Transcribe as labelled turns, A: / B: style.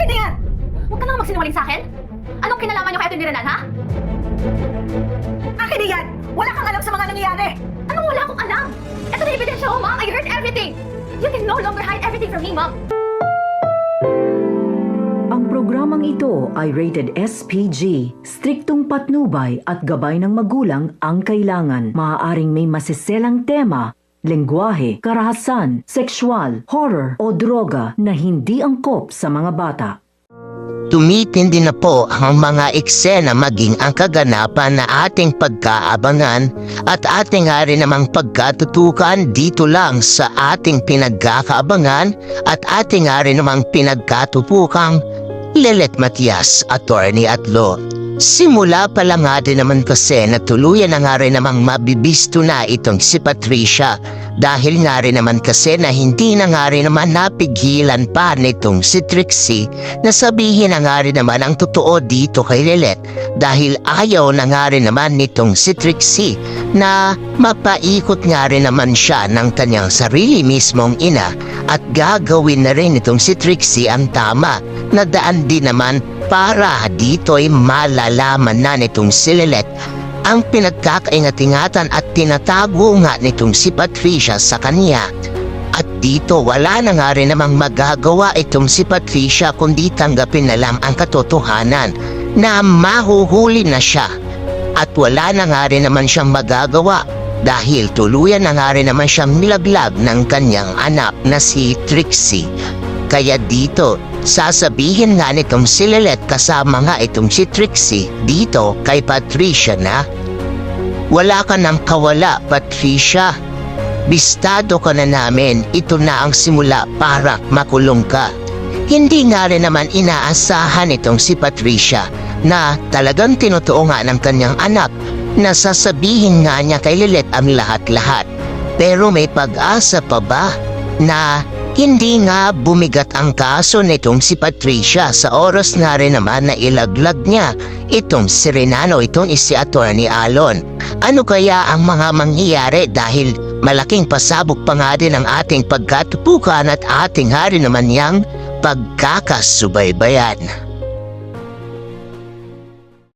A: na yan!
B: Huwag ka nang magsinungaling sa akin. Anong kinalaman niyo kay Atty. Renan, ha?
A: Akin na yan! Wala kang alam sa mga nangyayari!
B: Anong wala akong alam? Ito na ebidensya ko, Ma'am. I heard everything. You can no longer hide everything from me, Ma'am.
C: Ang programang ito ay rated SPG. Striktong patnubay at gabay ng magulang ang kailangan. Maaaring may masiselang tema, lengguwahe, karahasan, sexual, horror o droga na hindi angkop sa mga bata.
D: Tumitindi na po ang mga eksena maging ang kaganapan na ating pagkaabangan at ating nga rin namang pagkatutukan dito lang sa ating pinagkakaabangan at ating nga rin namang pinagkatupukang Lelet Matias, Attorney at Law. Simula pa lang nga din naman kasi na tuluyan na nga rin namang mabibisto na itong si Patricia dahil nga rin naman kasi na hindi na nga rin naman napigilan pa nitong si Trixie na sabihin na nga rin naman ang totoo dito kay Lelet dahil ayaw na nga rin naman nitong si Trixie na mapaikot nga rin naman siya ng kanyang sarili mismong ina at gagawin na rin itong si Trixie ang tama na daan din naman para dito'y malalaman na nitong si Lelet ang pinagkakaingat-ingatan at tinatago nga nitong si Patricia sa kanya. At dito wala na nga rin namang magagawa itong si Patricia kundi tanggapin na lang ang katotohanan na mahuhuli na siya. At wala na nga rin naman siyang magagawa dahil tuluyan na nga rin naman siyang nilaglag ng kanyang anak na si Trixie. Kaya dito, sasabihin nga nitong si Lelet kasama nga itong si Trixie dito kay Patricia na wala ka nang kawala, Patricia. Bistado ka na namin, ito na ang simula para makulong ka. Hindi nga rin naman inaasahan itong si Patricia na talagang tinotoo nga ng kanyang anak na sasabihin nga niya kay Lelet ang lahat-lahat. Pero may pag-asa pa ba na hindi nga bumigat ang kaso nitong si Patricia sa oras nga rin naman na ilaglag niya itong si Renano, itong si Attorney Alon. Ano kaya ang mga mangyayari dahil malaking pasabog pa nga din ang ating pagkatupukan at ating hari naman niyang pagkakasubaybayan.